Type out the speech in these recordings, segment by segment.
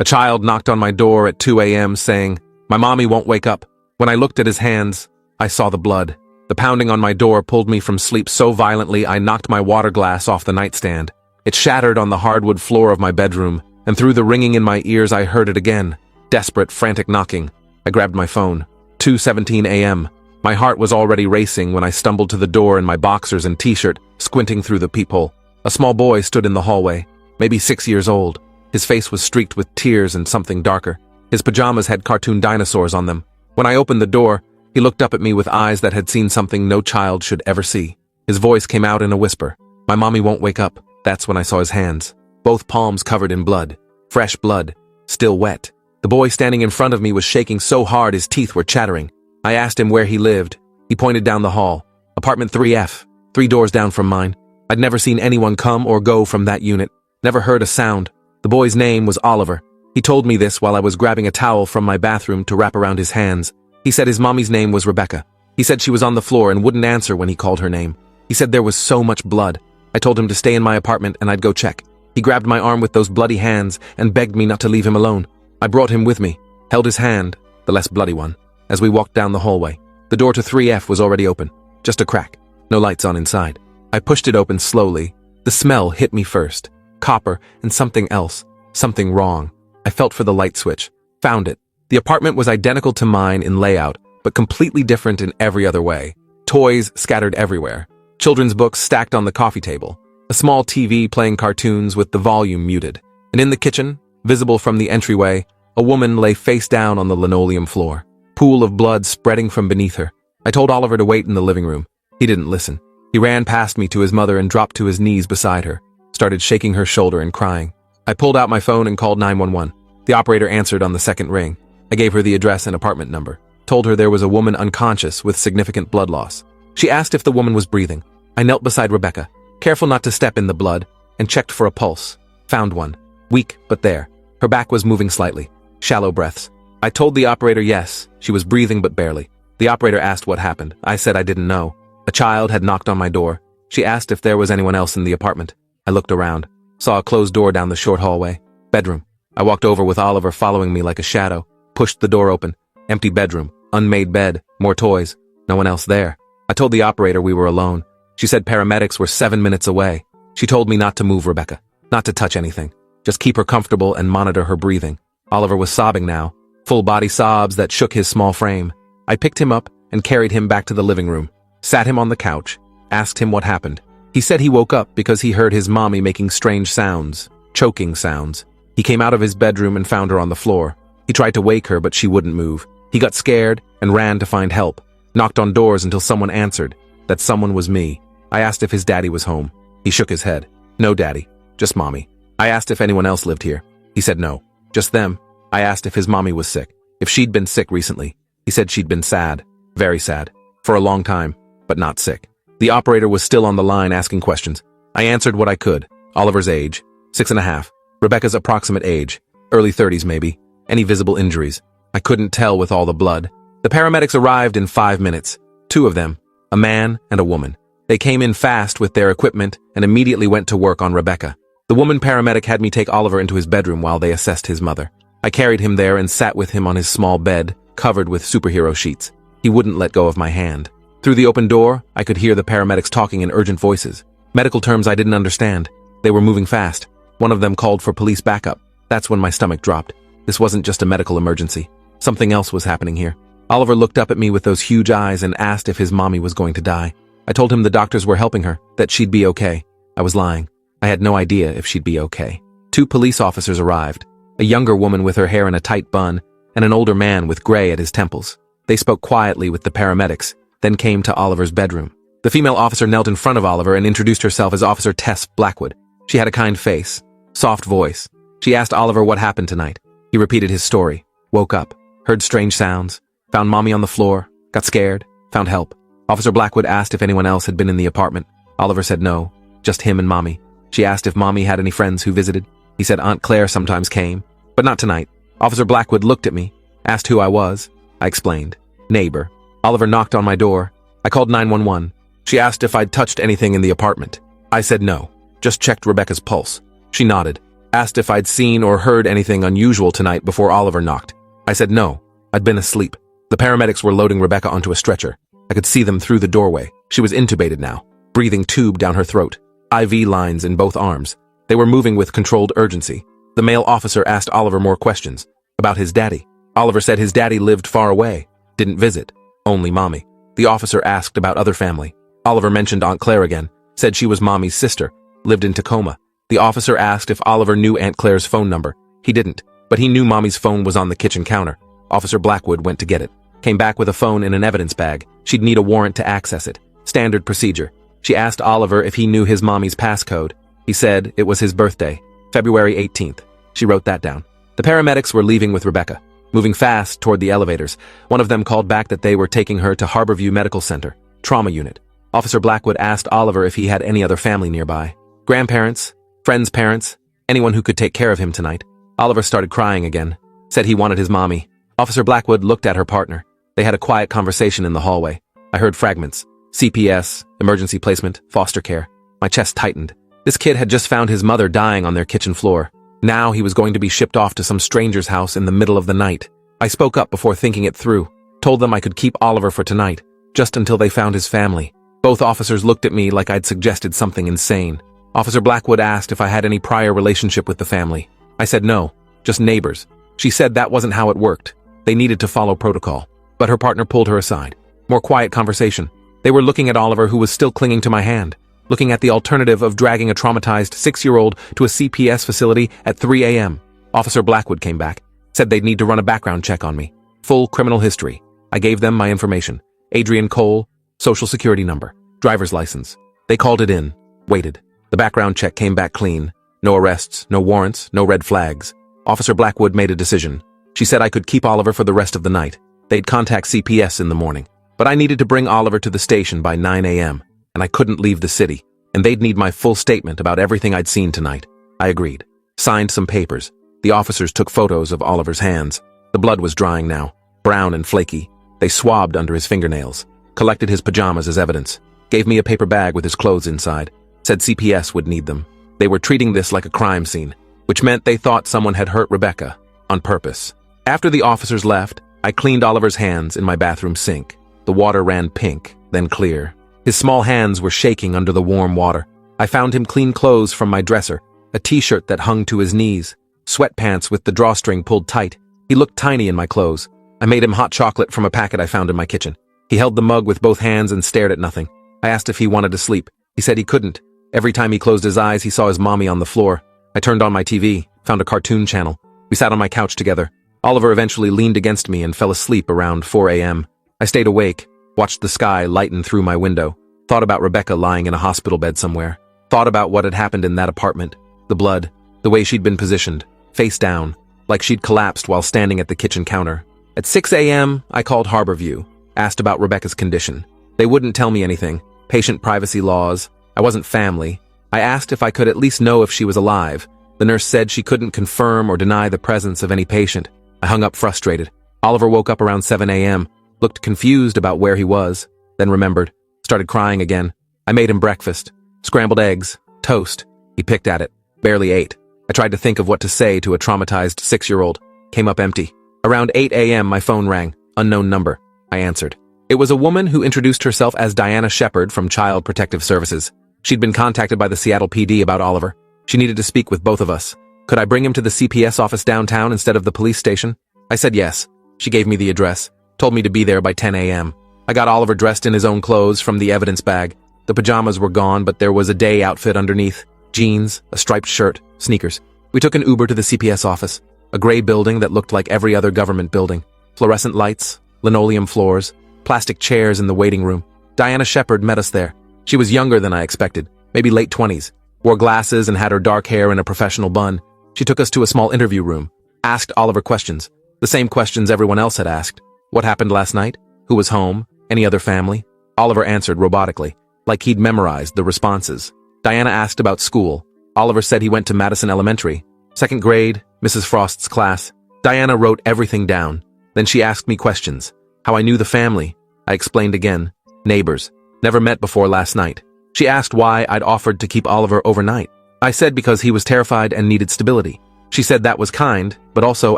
A child knocked on my door at 2 a.m. saying, "My mommy won't wake up." When I looked at his hands, I saw the blood. The pounding on my door pulled me from sleep so violently I knocked my water glass off the nightstand. It shattered on the hardwood floor of my bedroom, and through the ringing in my ears I heard it again. Desperate, frantic knocking. I grabbed my phone. 2:17 a.m. My heart was already racing when I stumbled to the door in my boxers and t-shirt, squinting through the peephole. A small boy stood in the hallway, maybe 6 years old. His face was streaked with tears and something darker. His pajamas had cartoon dinosaurs on them. When I opened the door, he looked up at me with eyes that had seen something no child should ever see. His voice came out in a whisper. "My mommy won't wake up." That's when I saw his hands. Both palms covered in blood. Fresh blood. Still wet. The boy standing in front of me was shaking so hard his teeth were chattering. I asked him where he lived. He pointed down the hall. Apartment 3F. 3 doors down from mine. I'd never seen anyone come or go from that unit. Never heard a sound. The boy's name was Oliver. He told me this while I was grabbing a towel from my bathroom to wrap around his hands. He said his mommy's name was Rebecca. He said she was on the floor and wouldn't answer when he called her name. He said there was so much blood. I told him to stay in my apartment and I'd go check. He grabbed my arm with those bloody hands and begged me not to leave him alone. I brought him with me, held his hand, the less bloody one, as we walked down the hallway. The door to 3F was already open, just a crack, no lights on inside. I pushed it open slowly. The smell hit me first. Copper and something else, something wrong. I felt for the light switch, found it. The apartment was identical to mine in layout, but completely different in every other way. Toys scattered everywhere. Children's books stacked on the coffee table. A small TV playing cartoons with the volume muted. And in the kitchen, visible from the entryway, a woman lay face down on the linoleum floor. Pool of blood spreading from beneath her. I told Oliver to wait in the living room. He didn't listen. He ran past me to his mother and dropped to his knees beside her. Started shaking her shoulder and crying. I pulled out my phone and called 911. The operator answered on the second ring. I gave her the address and apartment number. Told her there was a woman unconscious with significant blood loss. She asked if the woman was breathing. I knelt beside Rebecca, careful not to step in the blood, and checked for a pulse. Found one. Weak, but there. Her back was moving slightly. Shallow breaths. I told the operator yes, she was breathing but barely. The operator asked what happened. I said I didn't know. A child had knocked on my door. She asked if there was anyone else in the apartment. I looked around. Saw a closed door down the short hallway. Bedroom. I walked over with Oliver following me like a shadow. Pushed the door open. Empty bedroom. Unmade bed. More toys. No one else there. I told the operator we were alone. She said paramedics were 7 minutes away. She told me not to move Rebecca. Not to touch anything. Just keep her comfortable and monitor her breathing. Oliver was sobbing now. Full body sobs that shook his small frame. I picked him up and carried him back to the living room. Sat him on the couch. Asked him what happened. He said he woke up because he heard his mommy making strange sounds. Choking sounds. He came out of his bedroom and found her on the floor. He tried to wake her, but she wouldn't move. He got scared and ran to find help. Knocked on doors until someone answered. That someone was me. I asked if his daddy was home. He shook his head. No daddy. Just mommy. I asked if anyone else lived here. He said no. Just them. I asked if his mommy was sick. If she'd been sick recently. He said she'd been sad. Very sad. For a long time. But not sick. The operator was still on the line asking questions. I answered what I could. Oliver's age. 6.5. Rebecca's approximate age. Early 30s maybe. Any visible injuries. I couldn't tell with all the blood. The paramedics arrived in 5 minutes. 2 of them. A man and a woman. They came in fast with their equipment and immediately went to work on Rebecca. The woman paramedic had me take Oliver into his bedroom while they assessed his mother. I carried him there and sat with him on his small bed, covered with superhero sheets. He wouldn't let go of my hand. Through the open door, I could hear the paramedics talking in urgent voices. Medical terms I didn't understand. They were moving fast. One of them called for police backup. That's when my stomach dropped. This wasn't just a medical emergency. Something else was happening here. Oliver looked up at me with those huge eyes and asked if his mommy was going to die. I told him the doctors were helping her, that she'd be okay. I was lying. I had no idea if she'd be okay. 2 police officers arrived. A younger woman with her hair in a tight bun, and an older man with gray at his temples. They spoke quietly with the paramedics, then came to Oliver's bedroom. The female officer knelt in front of Oliver and introduced herself as Officer Tess Blackwood. She had a kind face, soft voice. She asked Oliver what happened tonight. He repeated his story. Woke up, heard strange sounds, found mommy on the floor, got scared, found help. Officer Blackwood asked if anyone else had been in the apartment. Oliver said no, just him and mommy. She asked if mommy had any friends who visited. He said Aunt Claire sometimes came, but not tonight. Officer Blackwood looked at me, asked who I was. I explained. Neighbor. Oliver knocked on my door. I called 911. She asked if I'd touched anything in the apartment. I said no, just checked Rebecca's pulse. She nodded. Asked if I'd seen or heard anything unusual tonight before Oliver knocked. I said no, I'd been asleep. The paramedics were loading Rebecca onto a stretcher. I could see them through the doorway. She was intubated now, breathing tube down her throat, IV lines in both arms. They were moving with controlled urgency. The male officer asked Oliver more questions about his daddy. Oliver said his daddy lived far away, didn't visit, only Mommy. The officer asked about other family. Oliver mentioned Aunt Claire again, said she was Mommy's sister, lived in Tacoma. The officer asked if Oliver knew Aunt Claire's phone number. He didn't, but he knew Mommy's phone was on the kitchen counter. Officer Blackwood went to get it. Came back with a phone in an evidence bag. She'd need a warrant to access it. Standard procedure. She asked Oliver if he knew his Mommy's passcode. He said it was his birthday, February 18th. She wrote that down. The paramedics were leaving with Rebecca, moving fast toward the elevators. One of them called back that they were taking her to Harborview Medical Center, trauma unit. Officer Blackwood asked Oliver if he had any other family nearby. Grandparents, friends' parents, anyone who could take care of him tonight. Oliver started crying again, said he wanted his Mommy. Officer Blackwood looked at her partner. They had a quiet conversation in the hallway. I heard fragments. CPS, emergency placement, foster care. My chest tightened. This kid had just found his mother dying on their kitchen floor. Now he was going to be shipped off to some stranger's house in the middle of the night. I spoke up before thinking it through. Told them I could keep Oliver for tonight, just until they found his family. Both officers looked at me like I'd suggested something insane. Officer Blackwood asked if I had any prior relationship with the family. I said no, just neighbors. She said that wasn't how it worked. They needed to follow protocol. But her partner pulled her aside. More quiet conversation. They were looking at Oliver, who was still clinging to my hand, looking at the alternative of dragging a traumatized 6-year-old to a CPS facility at 3 a.m. Officer Blackwood came back, said they'd need to run a background check on me. Full criminal history. I gave them my information. Adrian Cole, social security number, driver's license. They called it in, waited. The background check came back clean. No arrests, no warrants, no red flags. Officer Blackwood made a decision. She said I could keep Oliver for the rest of the night. They'd contact CPS in the morning. But I needed to bring Oliver to the station by 9 a.m., and I couldn't leave the city, and they'd need my full statement about everything I'd seen tonight. I agreed. Signed some papers. The officers took photos of Oliver's hands. The blood was drying now, brown and flaky. They swabbed under his fingernails, collected his pajamas as evidence, gave me a paper bag with his clothes inside, said CPS would need them. They were treating this like a crime scene, which meant they thought someone had hurt Rebecca, on purpose. After the officers left, I cleaned Oliver's hands in my bathroom sink. The water ran pink, then clear. His small hands were shaking under the warm water. I found him clean clothes from my dresser, a t-shirt that hung to his knees, sweatpants with the drawstring pulled tight. He looked tiny in my clothes. I made him hot chocolate from a packet I found in my kitchen. He held the mug with both hands and stared at nothing. I asked if he wanted to sleep. He said he couldn't. Every time he closed his eyes, he saw his mommy on the floor. I turned on my TV, found a cartoon channel. We sat on my couch together. Oliver eventually leaned against me and fell asleep around 4 a.m. I stayed awake, watched the sky lighten through my window, thought about Rebecca lying in a hospital bed somewhere, thought about what had happened in that apartment, the blood, the way she'd been positioned, face down, like she'd collapsed while standing at the kitchen counter. At 6 a.m., I called Harborview, asked about Rebecca's condition. They wouldn't tell me anything, patient privacy laws, I wasn't family. I asked if I could at least know if she was alive. The nurse said she couldn't confirm or deny the presence of any patient. I hung up frustrated. Oliver woke up around 7 a.m., looked confused about where he was, then remembered, started crying again. I made him breakfast, scrambled eggs, toast. He picked at it, barely ate. I tried to think of what to say to a traumatized 6-year-old. Came up empty. Around 8 a.m. my phone rang, unknown number. I answered. It was a woman who introduced herself as Diana Shepard from Child Protective Services. She'd been contacted by the Seattle PD about Oliver. She needed to speak with both of us. Could I bring him to the CPS office downtown instead of the police station? I said yes. She gave me the address, told me to be there by 10 a.m. I got Oliver dressed in his own clothes from the evidence bag. The pajamas were gone, but there was a day outfit underneath. Jeans, a striped shirt, sneakers. We took an Uber to the CPS office, a gray building that looked like every other government building. Fluorescent lights, linoleum floors, plastic chairs in the waiting room. Diana Shepard met us there. She was younger than I expected, maybe late 20s, wore glasses and had her dark hair in a professional bun. She took us to a small interview room, asked Oliver questions, the same questions everyone else had asked. What happened last night? Who was home? Any other family? Oliver answered robotically, like he'd memorized the responses. Diana asked about school. Oliver said he went to Madison Elementary, 2nd grade, Mrs. Frost's class. Diana wrote everything down. Then she asked me questions. How I knew the family. I explained again. Neighbors. Never met before last night. She asked why I'd offered to keep Oliver overnight. I said because he was terrified and needed stability. She said that was kind, but also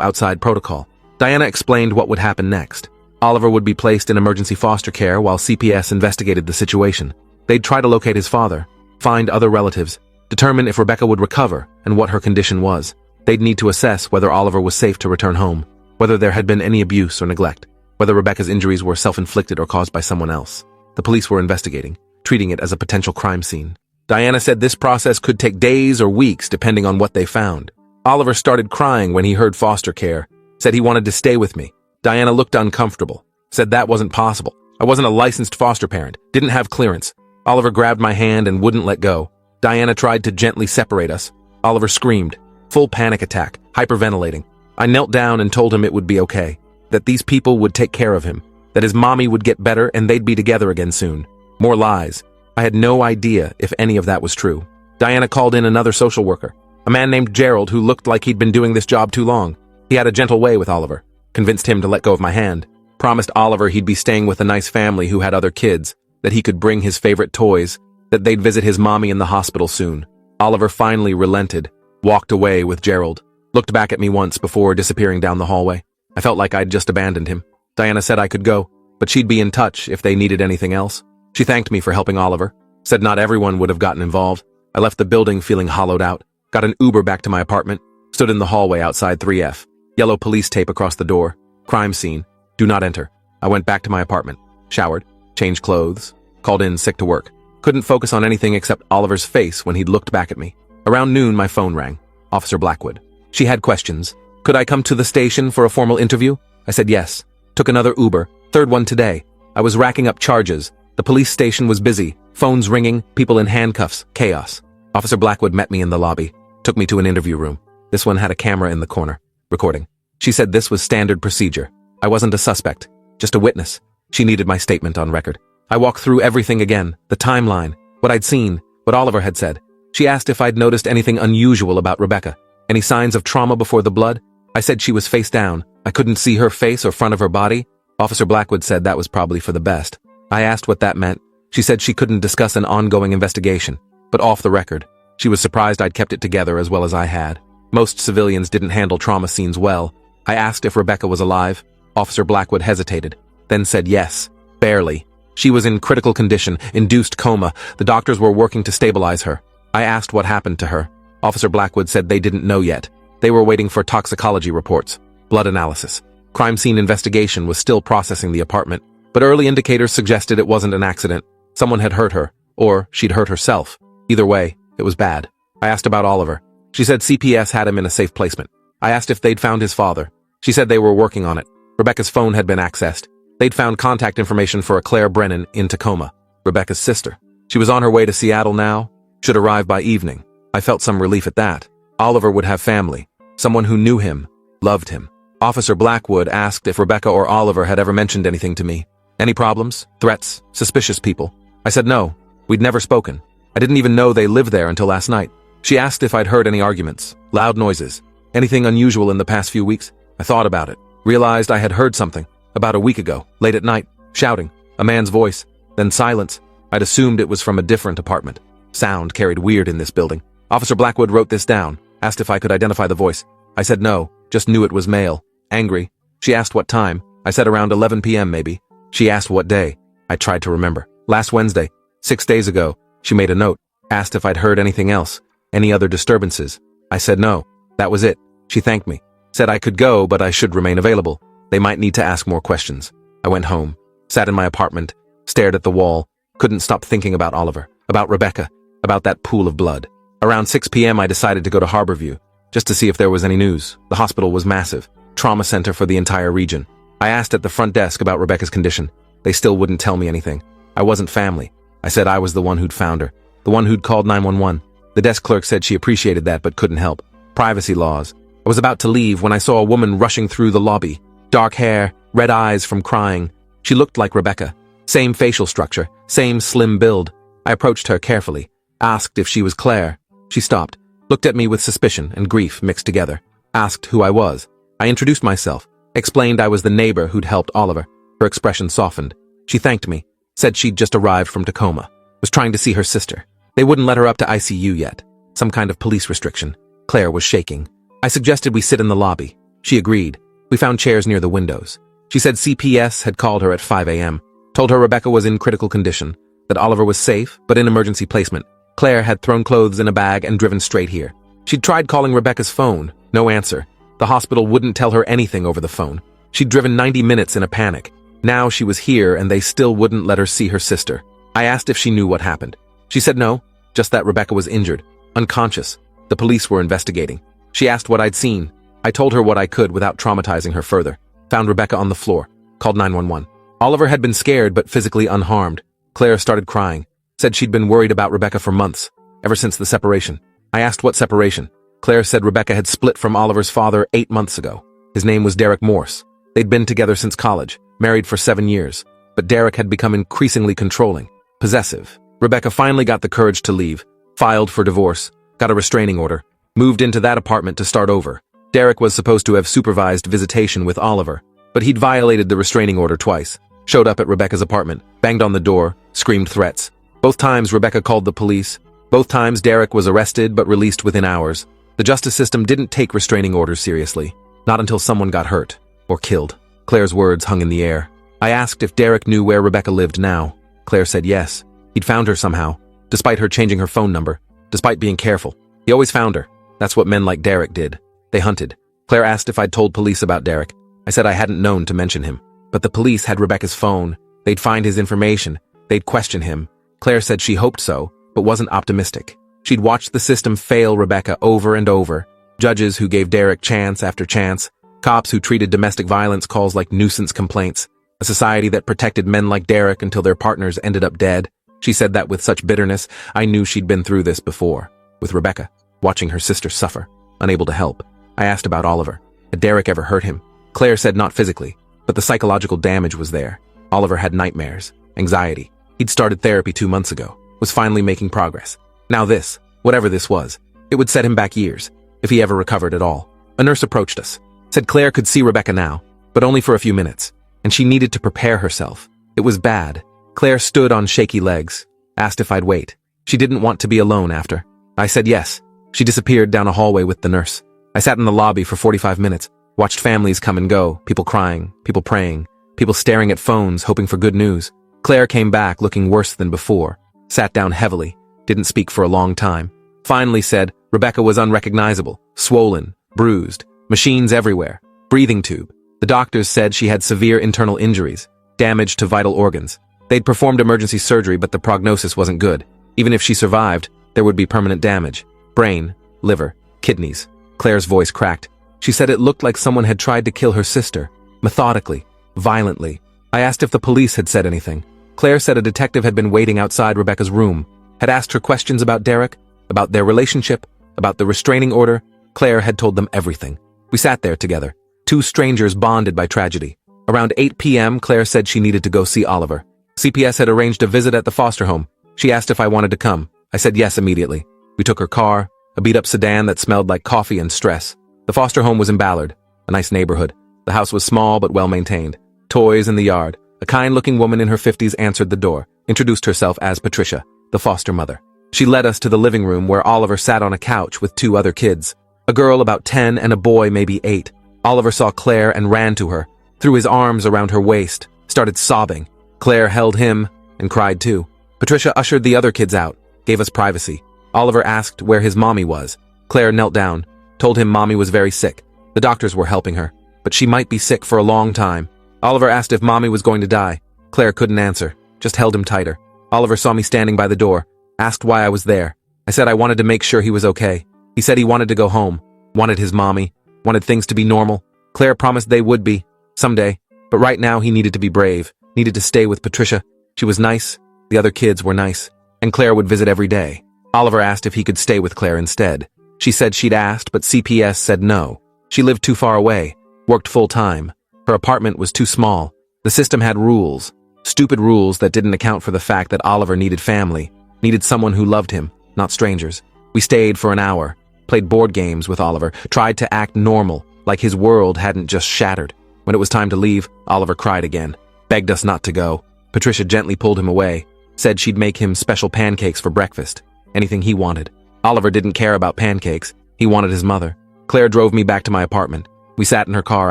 outside protocol. Diana explained what would happen next. Oliver would be placed in emergency foster care while CPS investigated the situation. They'd try to locate his father, find other relatives, determine if Rebecca would recover and what her condition was. They'd need to assess whether Oliver was safe to return home, whether there had been any abuse or neglect, whether Rebecca's injuries were self-inflicted or caused by someone else. The police were investigating, treating it as a potential crime scene. Diana said this process could take days or weeks depending on what they found. Oliver started crying when he heard foster care, said he wanted to stay with me. Diana looked uncomfortable, said that wasn't possible. I wasn't a licensed foster parent, didn't have clearance. Oliver grabbed my hand and wouldn't let go. Diana tried to gently separate us. Oliver screamed, full panic attack, hyperventilating. I knelt down and told him it would be okay, that these people would take care of him, that his mommy would get better and they'd be together again soon. More lies. I had no idea if any of that was true. Diana called in another social worker, a man named Gerald who looked like he'd been doing this job too long. He had a gentle way with Oliver, convinced him to let go of my hand, promised Oliver he'd be staying with a nice family who had other kids, that he could bring his favorite toys, that they'd visit his mommy in the hospital soon. Oliver finally relented, walked away with Gerald, looked back at me once before disappearing down the hallway. I felt like I'd just abandoned him. Diana said I could go, but she'd be in touch if they needed anything else. She thanked me for helping Oliver, said not everyone would have gotten involved. I left the building feeling hollowed out, got an Uber back to my apartment, stood in the hallway outside 3F. Yellow police tape across the door. Crime scene. Do not enter. I went back to my apartment, showered, changed clothes, called in sick to work. Couldn't focus on anything except Oliver's face when he'd looked back at me. Around noon, my phone rang. Officer Blackwood. She had questions. Could I come to the station for a formal interview? I said yes. Took another Uber, third one today. I was racking up charges. The police station was busy. Phones ringing, people in handcuffs, chaos. Officer Blackwood met me in the lobby, took me to an interview room. This one had a camera in the corner, recording. She said this was standard procedure. I wasn't a suspect, just a witness. She needed my statement on record. I walked through everything again, the timeline, what I'd seen, what Oliver had said. She asked if I'd noticed anything unusual about Rebecca. Any signs of trauma before the blood? I said she was face down. I couldn't see her face or front of her body. Officer Blackwood said that was probably for the best. I asked what that meant. She said she couldn't discuss an ongoing investigation, but off the record. She was surprised I'd kept it together as well as I had. Most civilians didn't handle trauma scenes well. I asked if Rebecca was alive. Officer Blackwood hesitated, then said yes. Barely. She was in critical condition, induced coma. The doctors were working to stabilize her. I asked what happened to her. Officer Blackwood said they didn't know yet. They were waiting for toxicology reports, blood analysis. Crime scene investigation was still processing the apartment, but early indicators suggested it wasn't an accident. Someone had hurt her, or she'd hurt herself. Either way, it was bad. I asked about Oliver. She said CPS had him in a safe placement. I asked if they'd found his father. She said they were working on it. Rebecca's phone had been accessed. They'd found contact information for a Claire Brennan in Tacoma, Rebecca's sister. She was on her way to Seattle now, should arrive by evening. I felt some relief at that. Oliver would have family, someone who knew him, loved him. Officer Blackwood asked if Rebecca or Oliver had ever mentioned anything to me. Any problems, threats, suspicious people? I said no, we'd never spoken. I didn't even know they lived there until last night. She asked if I'd heard any arguments, loud noises, anything unusual in the past few weeks. I thought about it, realized I had heard something, about a week ago, late at night, shouting, a man's voice, then silence. I'd assumed it was from a different apartment. Sound carried weird in this building. Officer Blackwood wrote this down, asked if I could identify the voice. I said no, just knew it was male, angry. She asked what time. I said around 11 p.m. maybe. She asked what day. I tried to remember. Last Wednesday, 6 days ago. She made a note, asked if I'd heard anything else, any other disturbances. I said no, that was it. She thanked me, said I could go but I should remain available. They might need to ask more questions. I went home, sat in my apartment, stared at the wall, couldn't stop thinking about Oliver, about Rebecca, about that pool of blood. Around 6 p.m. I decided to go to Harborview, just to see if there was any news. The hospital was massive, trauma center for the entire region. I asked at the front desk about Rebecca's condition. They still wouldn't tell me anything. I wasn't family. I said I was the one who'd found her, the one who'd called 911. The desk clerk said she appreciated that but couldn't help. Privacy laws. I was about to leave when I saw a woman rushing through the lobby. Dark hair, red eyes from crying. She looked like Rebecca. Same facial structure, same slim build. I approached her carefully, asked if she was Claire. She stopped, looked at me with suspicion and grief mixed together, asked who I was. I introduced myself, explained I was the neighbor who'd helped Oliver. Her expression softened. She thanked me, said she'd just arrived from Tacoma, was trying to see her sister. They wouldn't let her up to ICU yet. Some kind of police restriction. Claire was shaking. I suggested we sit in the lobby. She agreed. We found chairs near the windows. She said CPS had called her at 5 a.m., told her Rebecca was in critical condition, that Oliver was safe, but in emergency placement. Claire had thrown clothes in a bag and driven straight here. She'd tried calling Rebecca's phone. No answer. The hospital wouldn't tell her anything over the phone. She'd driven 90 minutes in a panic. Now she was here and they still wouldn't let her see her sister. I asked if she knew what happened. She said no, just that Rebecca was injured, unconscious. The police were investigating. She asked what I'd seen. I told her what I could without traumatizing her further. Found Rebecca on the floor. Called 911. Oliver had been scared but physically unharmed. Claire started crying. Said she'd been worried about Rebecca for months, ever since the separation. I asked what separation. Claire said Rebecca had split from Oliver's father 8 months ago. His name was Derek Morse. They'd been together since college, married for 7 years. But Derek had become increasingly controlling, possessive. Rebecca finally got the courage to leave, filed for divorce, got a restraining order, moved into that apartment to start over. Derek was supposed to have supervised visitation with Oliver, but he'd violated the restraining order twice, showed up at Rebecca's apartment, banged on the door, screamed threats. Both times Rebecca called the police. Both times Derek was arrested but released within hours. The justice system didn't take restraining orders seriously, not until someone got hurt or killed. Claire's words hung in the air. I asked if Derek knew where Rebecca lived now. Claire said yes. He'd found her somehow, despite her changing her phone number, despite being careful. He always found her. That's what men like Derek did. They hunted. Claire asked if I'd told police about Derek. I said I hadn't known to mention him. But the police had Rebecca's phone. They'd find his information. They'd question him. Claire said she hoped so, but wasn't optimistic. She'd watched the system fail Rebecca over and over. Judges who gave Derek chance after chance. Cops who treated domestic violence calls like nuisance complaints. A society that protected men like Derek until their partners ended up dead. She said that with such bitterness, I knew she'd been through this before. With Rebecca, watching her sister suffer, unable to help. I asked about Oliver. Had Derek ever hurt him? Claire said not physically, but the psychological damage was there. Oliver had nightmares, anxiety. He'd started therapy 2 months ago, was finally making progress. Now this, whatever this was, it would set him back years, if he ever recovered at all. A nurse approached us, said Claire could see Rebecca now, but only for a few minutes, and she needed to prepare herself. It was bad. Claire stood on shaky legs, asked if I'd wait. She didn't want to be alone after. I said yes. She disappeared down a hallway with the nurse. I sat in the lobby for 45 minutes, watched families come and go, people crying, people praying, people staring at phones hoping for good news. Claire came back looking worse than before, sat down heavily, didn't speak for a long time. Finally said Rebecca was unrecognizable, swollen, bruised, machines everywhere, breathing tube. The doctors said she had severe internal injuries, damage to vital organs. They'd performed emergency surgery, but the prognosis wasn't good. Even if she survived, there would be permanent damage. Brain, liver, kidneys. Claire's voice cracked. She said it looked like someone had tried to kill her sister, methodically, violently. I asked if the police had said anything. Claire said a detective had been waiting outside Rebecca's room, had asked her questions about Derek, about their relationship, about the restraining order. Claire had told them everything. We sat there together, two strangers bonded by tragedy. Around 8 p.m., Claire said she needed to go see Oliver. CPS had arranged a visit at the foster home. She asked if I wanted to come. I said yes immediately. We took her car, a beat-up sedan that smelled like coffee and stress. The foster home was in Ballard, a nice neighborhood. The house was small but well-maintained. Toys in the yard. A kind-looking woman in her 50s answered the door, introduced herself as Patricia, the foster mother. She led us to the living room where Oliver sat on a couch with 2 other kids. A girl about 10 and a boy maybe 8. Oliver saw Claire and ran to her, threw his arms around her waist, started sobbing. Claire held him and cried too. Patricia ushered the other kids out, gave us privacy. Oliver asked where his mommy was. Claire knelt down, told him mommy was very sick. The doctors were helping her, but she might be sick for a long time. Oliver asked if mommy was going to die. Claire couldn't answer, just held him tighter. Oliver saw me standing by the door, asked why I was there. I said I wanted to make sure he was okay. He said he wanted to go home, wanted his mommy, wanted things to be normal. Claire promised they would be, someday, but right now he needed to be brave, needed to stay with Patricia. She was nice, the other kids were nice, and Claire would visit every day. Oliver asked if he could stay with Claire instead. She said she'd asked, but CPS said no. She lived too far away, worked full-time. Her apartment was too small. The system had rules, stupid rules that didn't account for the fact that Oliver needed family, needed someone who loved him, not strangers. We stayed for an hour, played board games with Oliver, tried to act normal, like his world hadn't just shattered. When it was time to leave, Oliver cried again, begged us not to go. Patricia gently pulled him away, said she'd make him special pancakes for breakfast, anything he wanted. Oliver didn't care about pancakes. He wanted his mother. Claire drove me back to my apartment. We sat in her car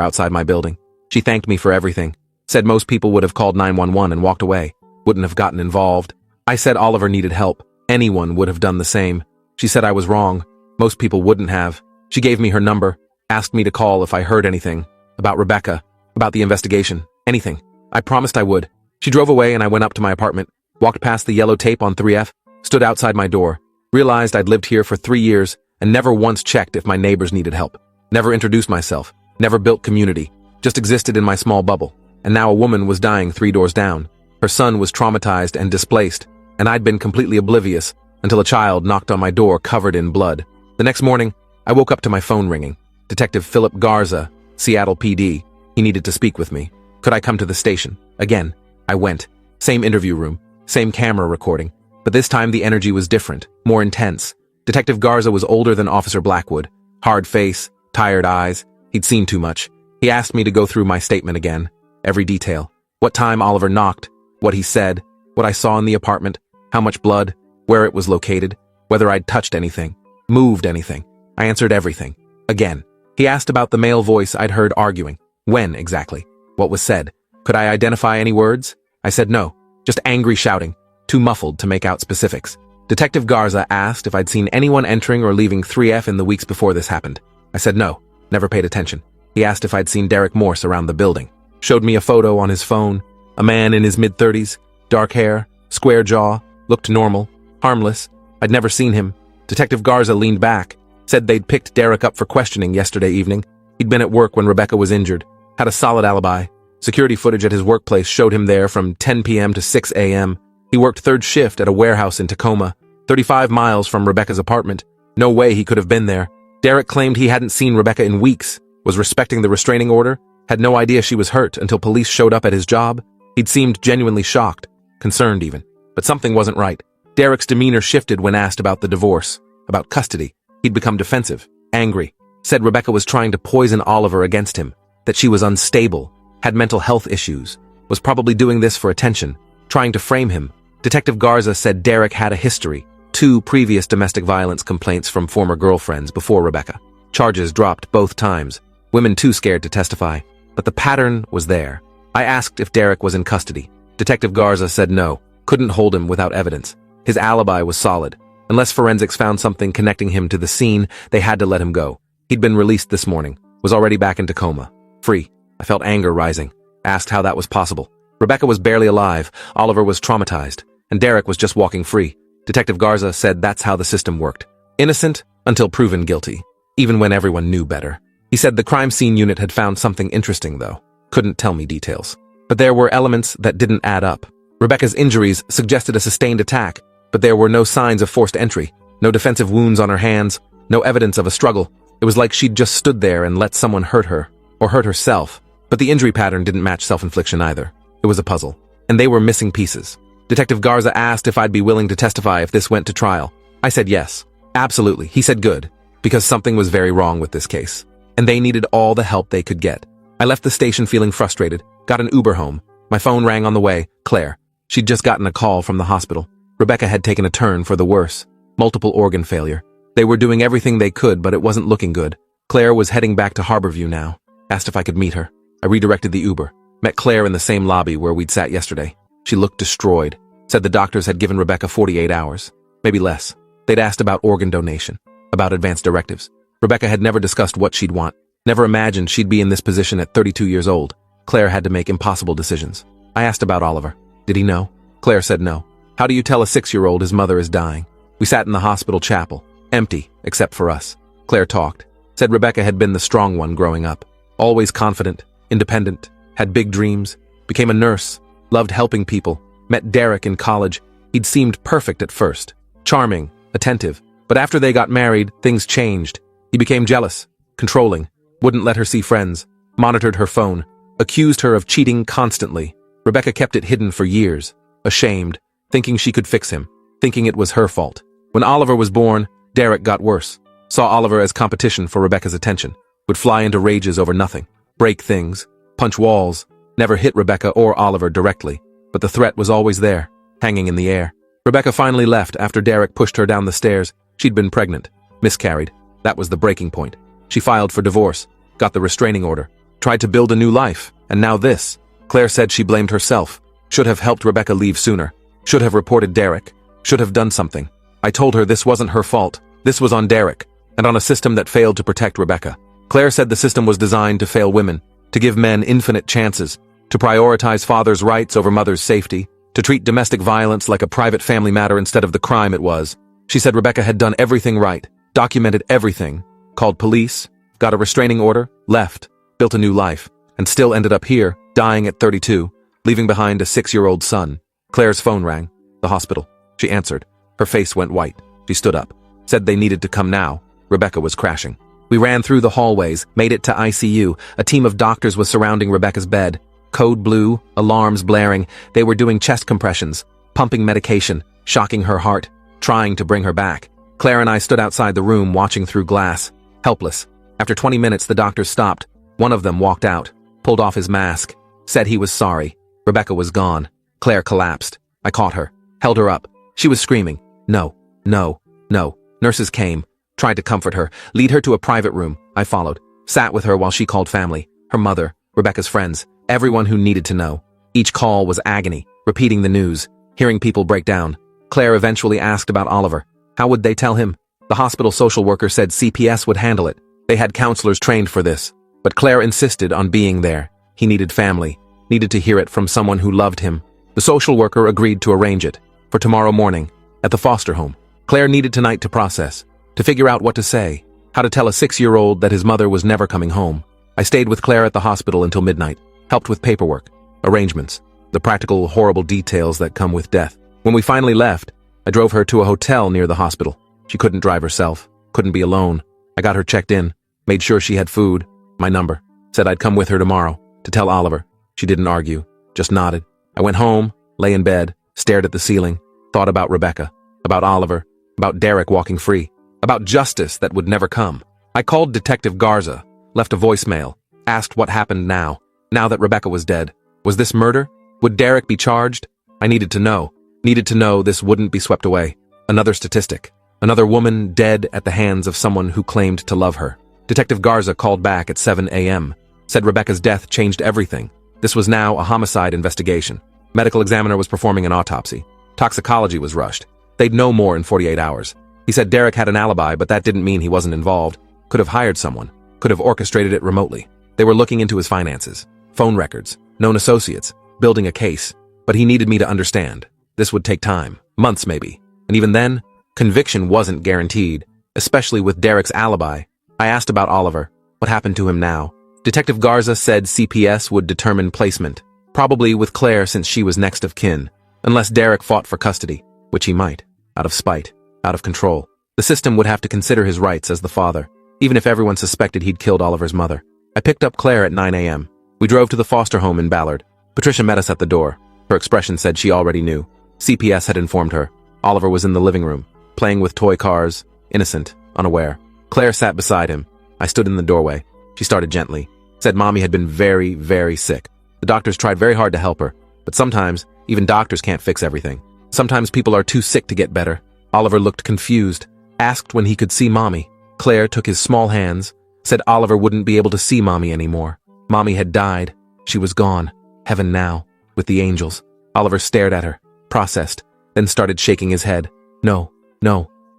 outside my building. She thanked me for everything. Said most people would have called 911 and walked away. Wouldn't have gotten involved. I said Oliver needed help. Anyone would have done the same. She said I was wrong. Most people wouldn't have. She gave me her number. Asked me to call if I heard anything. About Rebecca. About the investigation. Anything. I promised I would. She drove away and I went up to my apartment. Walked past the yellow tape on 3F. Stood outside my door. Realized I'd lived here for 3 years and never once checked if my neighbors needed help. Never introduced myself. Never built community. Just existed in my small bubble. And now a woman was dying 3 doors down. Her son was traumatized and displaced, and I'd been completely oblivious until a child knocked on my door covered in blood. The next morning, I woke up to my phone ringing. Detective Philip Garza, Seattle PD. He needed to speak with me. Could I come to the station? Again. I went. Same interview room. Same camera recording. But this time the energy was different, more intense. Detective Garza was older than Officer Blackwood. Hard face, tired eyes. He'd seen too much. He asked me to go through my statement again. Every detail. What time Oliver knocked. What he said. What I saw in the apartment. How much blood. Where it was located. Whether I'd touched anything. Moved anything. I answered everything. Again. He asked about the male voice I'd heard arguing. When, exactly? What was said? Could I identify any words? I said no. Just angry shouting. Too muffled to make out specifics. Detective Garza asked if I'd seen anyone entering or leaving 3F in the weeks before this happened. I said no. Never paid attention. He asked if I'd seen Derek Morse around the building. Showed me a photo on his phone. A man in his mid-30s. Dark hair. Square jaw. Looked normal. Harmless. I'd never seen him. Detective Garza leaned back. Said they'd picked Derek up for questioning yesterday evening. He'd been at work when Rebecca was injured. Had a solid alibi. Security footage at his workplace showed him there from 10 p.m. to 6 a.m. He worked third shift at a warehouse in Tacoma, 35 miles from Rebecca's apartment. No way he could have been there. Derek claimed he hadn't seen Rebecca in weeks, was respecting the restraining order, had no idea she was hurt until police showed up at his job. He'd seemed genuinely shocked, concerned even. But something wasn't right. Derek's demeanor shifted when asked about the divorce, about custody. He'd become defensive, angry, said Rebecca was trying to poison Oliver against him, that she was unstable, had mental health issues, was probably doing this for attention, trying to frame him. Detective Garza said Derek had a history, 2 previous domestic violence complaints from former girlfriends before Rebecca. Charges dropped both times. Women too scared to testify. But the pattern was there. I asked if Derek was in custody. Detective Garza said no, couldn't hold him without evidence. His alibi was solid. Unless forensics found something connecting him to the scene, they had to let him go. He'd been released this morning, was already back in Tacoma. Free. I felt anger rising. Asked how that was possible. Rebecca was barely alive, Oliver was traumatized, and Derek was just walking free. Detective Garza said that's how the system worked. Innocent until proven guilty, even when everyone knew better. He said the crime scene unit had found something interesting, though. Couldn't tell me details. But there were elements that didn't add up. Rebecca's injuries suggested a sustained attack, but there were no signs of forced entry, no defensive wounds on her hands, no evidence of a struggle. It was like she'd just stood there and let someone hurt her, or hurt herself. But the injury pattern didn't match self-infliction either. It was a puzzle. And they were missing pieces. Detective Garza asked if I'd be willing to testify if this went to trial. I said yes. Absolutely. He said good. Because something was very wrong with this case. And they needed all the help they could get. I left the station feeling frustrated, got an Uber home. My phone rang on the way. Claire. She'd just gotten a call from the hospital. Rebecca had taken a turn for the worse. Multiple organ failure. They were doing everything they could, but it wasn't looking good. Claire was heading back to Harborview now. Asked if I could meet her. I redirected the Uber. Met Claire in the same lobby where we'd sat yesterday. She looked destroyed. Said the doctors had given Rebecca 48 hours. Maybe less. They'd asked about organ donation. About advance directives. Rebecca had never discussed what she'd want. Never imagined she'd be in this position at 32 years old. Claire had to make impossible decisions. I asked about Oliver. Did he know? Claire said no. How do you tell a 6-year-old his mother is dying? We sat in the hospital chapel. Empty, except for us. Claire talked. Said Rebecca had been the strong one growing up. Always confident, independent, had big dreams, became a nurse, loved helping people, met Derek in college. He'd seemed perfect at first. Charming, attentive. But after they got married, things changed. He became jealous, controlling, wouldn't let her see friends, monitored her phone, accused her of cheating constantly. Rebecca kept it hidden for years, ashamed, thinking she could fix him, thinking it was her fault. When Oliver was born, Derek got worse. Saw Oliver as competition for Rebecca's attention. Would fly into rages over nothing. Break things. Punch walls. Never hit Rebecca or Oliver directly. But the threat was always there, hanging in the air. Rebecca finally left after Derek pushed her down the stairs. She'd been pregnant, miscarried. That was the breaking point. She filed for divorce, got the restraining order, tried to build a new life, and now this. Claire said she blamed herself, should have helped Rebecca leave sooner, should have reported Derek, should have done something. I told her this wasn't her fault, this was on Derek, and on a system that failed to protect Rebecca. Claire said the system was designed to fail women, to give men infinite chances, to prioritize fathers' rights over mothers' safety, to treat domestic violence like a private family matter instead of the crime it was. She said Rebecca had done everything right, documented everything, called police, got a restraining order, left, built a new life, and still ended up here, dying at 32, leaving behind a 6-year-old son. Claire's phone rang. The hospital. She answered. Her face went white. She stood up. Said they needed to come now. Rebecca was crashing. We ran through the hallways, made it to ICU. A team of doctors was surrounding Rebecca's bed. Code blue, alarms blaring. They were doing chest compressions, pumping medication, shocking her heart, trying to bring her back. Claire and I stood outside the room watching through glass, helpless. After 20 minutes, the doctors stopped. One of them walked out, pulled off his mask, said he was sorry. Rebecca was gone. Claire collapsed. I caught her, held her up. She was screaming. No, no, no. Nurses came, tried to comfort her, lead her to a private room. I followed, sat with her while she called family, her mother, Rebecca's friends, everyone who needed to know. Each call was agony, repeating the news, hearing people break down. Claire eventually asked about Oliver. How would they tell him? The hospital social worker said CPS would handle it. They had counselors trained for this. But Claire insisted on being there. He needed family, needed to hear it from someone who loved him. The social worker agreed to arrange it for tomorrow morning at the foster home. Claire needed tonight to process, to figure out what to say, how to tell a 6-year-old that his mother was never coming home. I stayed with Claire at the hospital until midnight, helped with paperwork, arrangements, the practical, horrible details that come with death. When we finally left, I drove her to a hotel near the hospital. She couldn't drive herself, couldn't be alone. I got her checked in, made sure she had food, my number, said I'd come with her tomorrow to tell Oliver. She didn't argue, just nodded. I went home, lay in bed, stared at the ceiling, thought about Rebecca, about Oliver, about Derek walking free, about justice that would never come. I called Detective Garza, left a voicemail, asked what happened now that Rebecca was dead. Was this murder? Would Derek be charged? I needed to know this wouldn't be swept away. Another statistic, another woman dead at the hands of someone who claimed to love her. Detective Garza called back at 7 a.m., said Rebecca's death changed everything. This was now a homicide investigation. Medical examiner was performing an autopsy. Toxicology was rushed. They'd know more in 48 hours. He said Derek had an alibi, but that didn't mean he wasn't involved. Could have hired someone. Could have orchestrated it remotely. They were looking into his finances, phone records, known associates, building a case. But he needed me to understand. This would take time, months maybe. And even then, conviction wasn't guaranteed, especially with Derek's alibi. I asked about Oliver. What happened to him now? Detective Garza said CPS would determine placement, probably with Claire since she was next of kin, unless Derek fought for custody, which he might, out of spite, out of control. The system would have to consider his rights as the father, even if everyone suspected he'd killed Oliver's mother. I picked up Claire at 9 a.m. We drove to the foster home in Ballard. Patricia met us at the door. Her expression said she already knew. CPS had informed her. Oliver was in the living room, playing with toy cars, innocent, unaware. Claire sat beside him. I stood in the doorway. She started gently. Said Mommy had been very, very sick. The doctors tried very hard to help her, but sometimes, even doctors can't fix everything. Sometimes people are too sick to get better. Oliver looked confused, asked when he could see Mommy. Claire took his small hands, said Oliver wouldn't be able to see Mommy anymore. Mommy had died. She was gone. Heaven now, with the angels. Oliver stared at her, processed, then started shaking his head. No,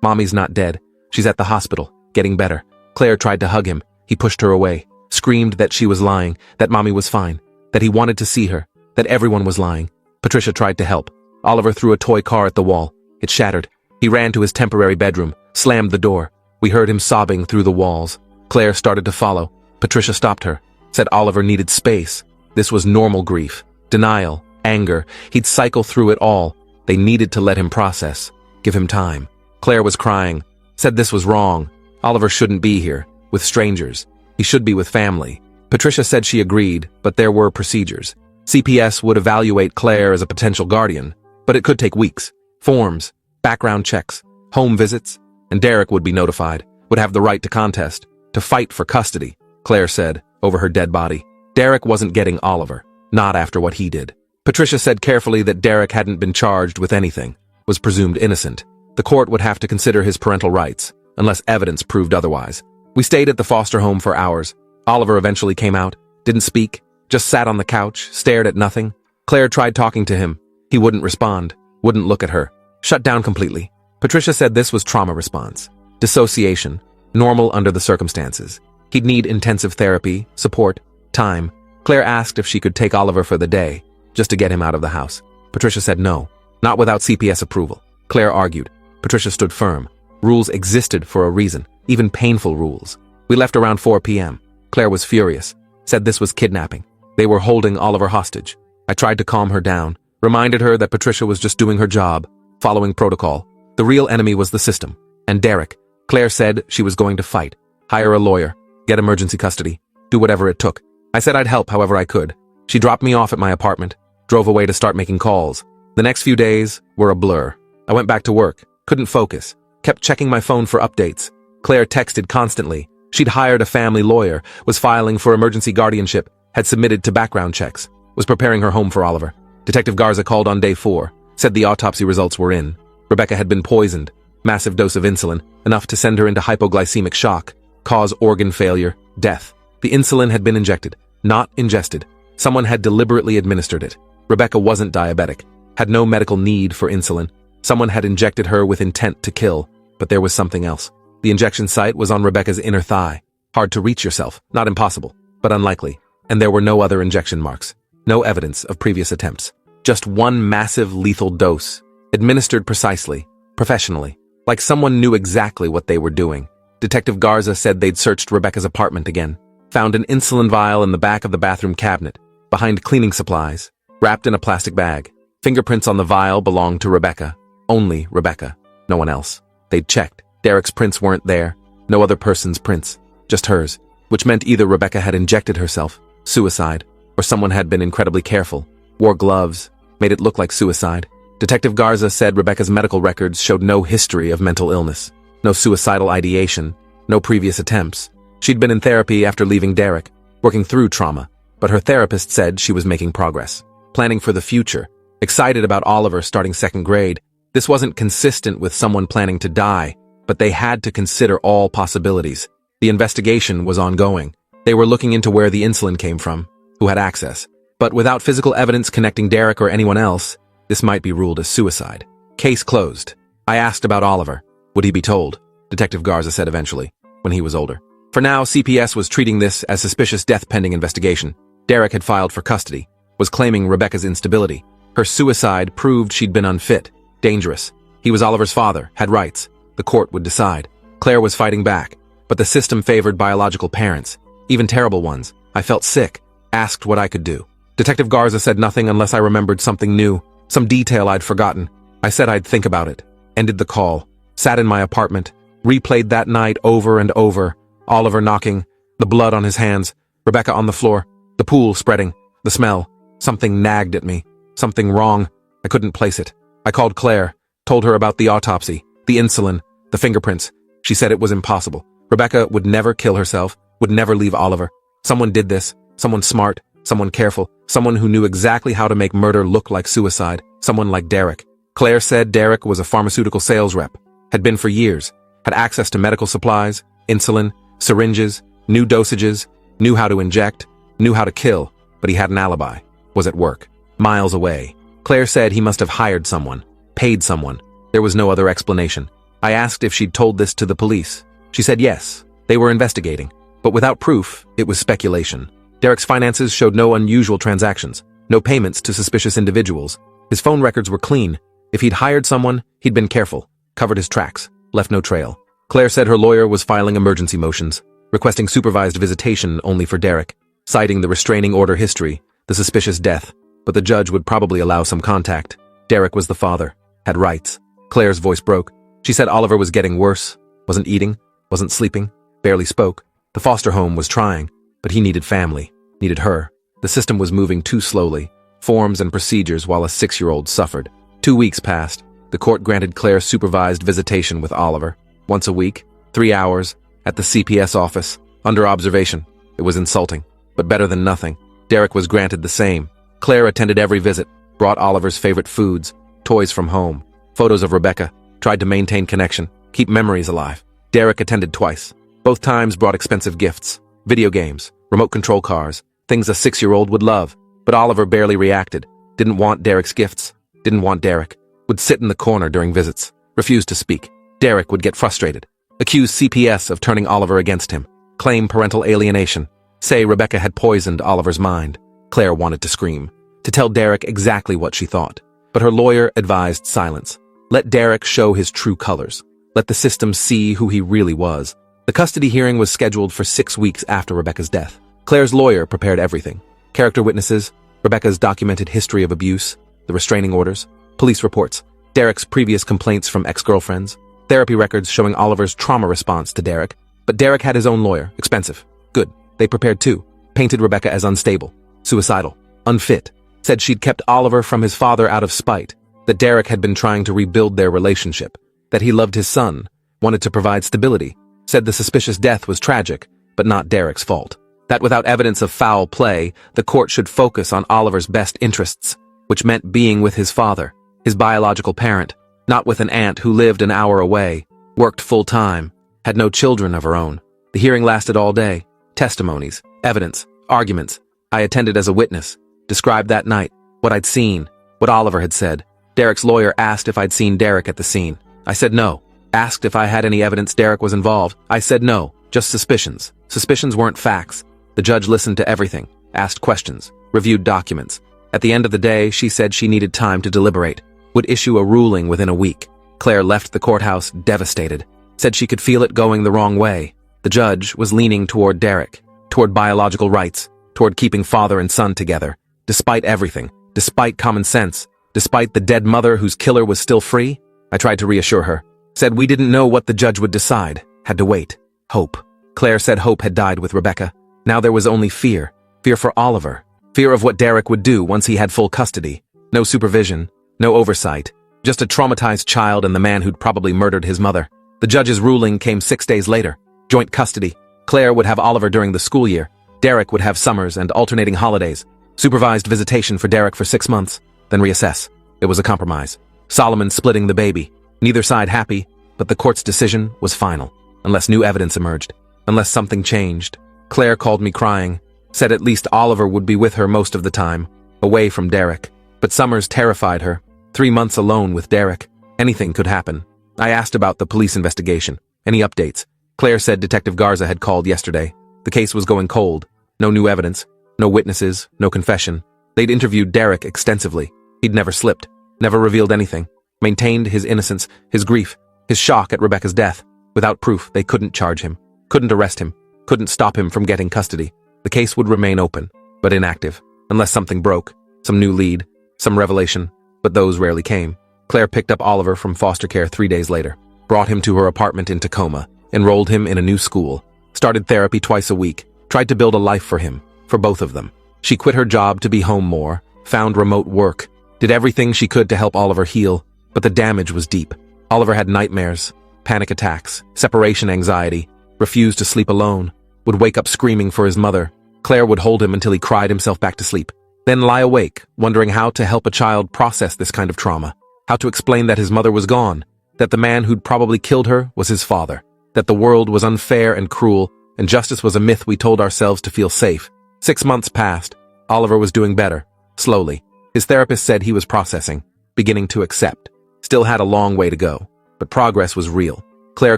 Mommy's not dead. She's at the hospital, getting better. Claire tried to hug him. He pushed her away, screamed that she was lying, that Mommy was fine, that he wanted to see her, that everyone was lying. Patricia tried to help. Oliver threw a toy car at the wall. It shattered. He ran to his temporary bedroom, slammed the door. We heard him sobbing through the walls. Claire started to follow. Patricia stopped her, said Oliver needed space. This was normal grief, denial, anger. He'd cycle through it all. They needed to let him process, give him time. Claire was crying, said this was wrong. Oliver shouldn't be here, with strangers. He should be with family. Patricia said she agreed, but there were procedures. CPS would evaluate Claire as a potential guardian, but it could take weeks. Forms, background checks, home visits, and Derek would be notified, would have the right to contest, to fight for custody, Claire said, over her dead body. Derek wasn't getting Oliver, not after what he did. Patricia said carefully that Derek hadn't been charged with anything, was presumed innocent. The court would have to consider his parental rights, unless evidence proved otherwise. We stayed at the foster home for hours. Oliver eventually came out, didn't speak, just sat on the couch, stared at nothing. Claire tried talking to him. He wouldn't respond, wouldn't look at her, shut down completely. Patricia said this was trauma response. Dissociation, normal under the circumstances. He'd need intensive therapy, support, time. Claire asked if she could take Oliver for the day, just to get him out of the house. Patricia said no, not without CPS approval. Claire argued. Patricia stood firm. Rules existed for a reason, even painful rules. We left around 4 p.m. Claire was furious, said this was kidnapping. They were holding Oliver hostage. I tried to calm her down, reminded her that Patricia was just doing her job, following protocol. The real enemy was the system. And Derek. Claire said she was going to fight, hire a lawyer, get emergency custody, do whatever it took. I said I'd help however I could. She dropped me off at my apartment, drove away to start making calls. The next few days were a blur. I went back to work, couldn't focus, kept checking my phone for updates. Claire texted constantly. She'd hired a family lawyer, was filing for emergency guardianship, had submitted to background checks, was preparing her home for Oliver. Detective Garza called on day 4, said the autopsy results were in. Rebecca had been poisoned, massive dose of insulin, enough to send her into hypoglycemic shock, cause organ failure, death. The insulin had been injected, not ingested. Someone had deliberately administered it. Rebecca wasn't diabetic, had no medical need for insulin. Someone had injected her with intent to kill, but there was something else. The injection site was on Rebecca's inner thigh. Hard to reach yourself, not impossible, but unlikely. And there were no other injection marks. No evidence of previous attempts. Just one massive lethal dose, administered precisely, professionally, like someone knew exactly what they were doing. Detective Garza said they'd searched Rebecca's apartment again, found an insulin vial in the back of the bathroom cabinet, behind cleaning supplies, wrapped in a plastic bag. Fingerprints on the vial belonged to Rebecca. Only Rebecca. No one else. They'd checked. Derek's prints weren't there. No other person's prints. Just hers. Which meant either Rebecca had injected herself, suicide, or someone had been incredibly careful, wore gloves, made it look like suicide. Detective Garza said Rebecca's medical records showed no history of mental illness, no suicidal ideation, no previous attempts. She'd been in therapy after leaving Derek, working through trauma, but her therapist said she was making progress, planning for the future, excited about Oliver starting 2nd grade. This wasn't consistent with someone planning to die, but they had to consider all possibilities. The investigation was ongoing. They were looking into where the insulin came from, who had access. But without physical evidence connecting Derek or anyone else, this might be ruled as suicide. Case closed. I asked about Oliver. Would he be told? Detective Garza said eventually, when he was older. For now, CPS was treating this as suspicious death pending investigation. Derek had filed for custody, was claiming Rebecca's instability. Her suicide proved she'd been unfit, dangerous. He was Oliver's father, had rights. The court would decide. Claire was fighting back, but the system favored biological parents, even terrible ones. I felt sick, asked what I could do. Detective Garza said nothing unless I remembered something new, some detail I'd forgotten. I said I'd think about it, ended the call, sat in my apartment, replayed that night over and over. Oliver knocking, the blood on his hands, Rebecca on the floor, the pool spreading, the smell. Something nagged at me, something wrong. I couldn't place it. I called Claire, told her about the autopsy, the insulin, the fingerprints. She said it was impossible. Rebecca would never kill herself, would never leave Oliver. Someone did this, someone smart, someone careful, someone who knew exactly how to make murder look like suicide, someone like Derek. Claire said Derek was a pharmaceutical sales rep, had been for years, had access to medical supplies, insulin, syringes, new dosages, knew how to inject, knew how to kill, but he had an alibi, was at work, miles away. Claire said he must have hired someone, paid someone. There was no other explanation. I asked if she'd told this to the police. She said yes, they were investigating, but without proof, it was speculation. Derek's finances showed no unusual transactions, no payments to suspicious individuals. His phone records were clean. If he'd hired someone, he'd been careful, covered his tracks, left no trail. Claire said her lawyer was filing emergency motions, requesting supervised visitation only for Derek, citing the restraining order history, the suspicious death, but the judge would probably allow some contact. Derek was the father, had rights. Claire's voice broke. She said Oliver was getting worse, wasn't eating, wasn't sleeping, barely spoke. The foster home was trying, but he needed family, needed her. The system was moving too slowly, forms and procedures while a 6-year-old suffered. 2 weeks passed. The court granted Claire supervised visitation with Oliver. Once a week, 3 hours, at the CPS office, under observation. It was insulting, but better than nothing. Derek was granted the same. Claire attended every visit, brought Oliver's favorite foods, toys from home, photos of Rebecca, tried to maintain connection, keep memories alive. Derek attended twice. Both times brought expensive gifts, video games, remote control cars, things a 6-year-old would love. But Oliver barely reacted, didn't want Derek's gifts, didn't want Derek, would sit in the corner during visits, refused to speak. Derek would get frustrated, accuse CPS of turning Oliver against him, claim parental alienation, say Rebecca had poisoned Oliver's mind. Claire wanted to scream, to tell Derek exactly what she thought. But her lawyer advised silence. Let Derek show his true colors. Let the system see who he really was. The custody hearing was scheduled for 6 weeks after Rebecca's death. Claire's lawyer prepared everything. Character witnesses, Rebecca's documented history of abuse, the restraining orders, police reports, Derek's previous complaints from ex-girlfriends, therapy records showing Oliver's trauma response to Derek. But Derek had his own lawyer, expensive. Good. They prepared too. Painted Rebecca as unstable, suicidal, unfit. Said she'd kept Oliver from his father out of spite, that Derek had been trying to rebuild their relationship, that he loved his son, wanted to provide stability, said the suspicious death was tragic, but not Derek's fault. That without evidence of foul play, the court should focus on Oliver's best interests, which meant being with his father, his biological parent, not with an aunt who lived an hour away, worked full-time, had no children of her own. The hearing lasted all day. Testimonies, evidence, arguments. I attended as a witness, described that night, what I'd seen, what Oliver had said. Derek's lawyer asked if I'd seen Derek at the scene. I said no. Asked if I had any evidence Derek was involved. I said no, just suspicions. Suspicions weren't facts. The judge listened to everything, asked questions, reviewed documents. At the end of the day, she said she needed time to deliberate, would issue a ruling within a week. Claire left the courthouse devastated, said she could feel it going the wrong way. The judge was leaning toward Derek, toward biological rights, toward keeping father and son together. Despite everything, despite common sense, despite the dead mother whose killer was still free, I tried to reassure her. Said we didn't know what the judge would decide, had to wait. Hope. Claire said hope had died with Rebecca. Now there was only fear. Fear for Oliver. Fear of what Derek would do once he had full custody. No supervision, no oversight. Just a traumatized child and the man who'd probably murdered his mother. The judge's ruling came 6 days later. Joint custody. Claire would have Oliver during the school year. Derek would have summers and alternating holidays. Supervised visitation for Derek for 6 months, then reassess. It was a compromise. Solomon splitting the baby. Neither side happy, but the court's decision was final, unless new evidence emerged, unless something changed. Claire called me crying, said at least Oliver would be with her most of the time, away from Derek. But summers terrified her. 3 months alone with Derek. Anything could happen. I asked about the police investigation. Any updates? Claire said Detective Garza had called yesterday. The case was going cold. No new evidence. No witnesses. No confession. They'd interviewed Derek extensively. He'd never slipped. Never revealed anything. Maintained his innocence, his grief, his shock at Rebecca's death. Without proof, they couldn't charge him. Couldn't arrest him. Couldn't stop him from getting custody. The case would remain open, but inactive, unless something broke. Some new lead. Some revelation. But those rarely came. Claire picked up Oliver from foster care 3 days later. Brought him to her apartment in Tacoma. Enrolled him in a new school. Started therapy twice a week. Tried to build a life for him. For both of them. She quit her job to be home more. Found remote work. Did everything she could to help Oliver heal. But the damage was deep. Oliver had nightmares. Panic attacks. Separation anxiety. Refused to sleep alone. Would wake up screaming for his mother. Claire would hold him until he cried himself back to sleep. Then lie awake, wondering how to help a child process this kind of trauma. How to explain that his mother was gone. That the man who'd probably killed her was his father. That the world was unfair and cruel, and justice was a myth we told ourselves to feel safe. 6 months passed. Oliver was doing better. Slowly. His therapist said he was processing. Beginning to accept. Still had a long way to go. But progress was real. Claire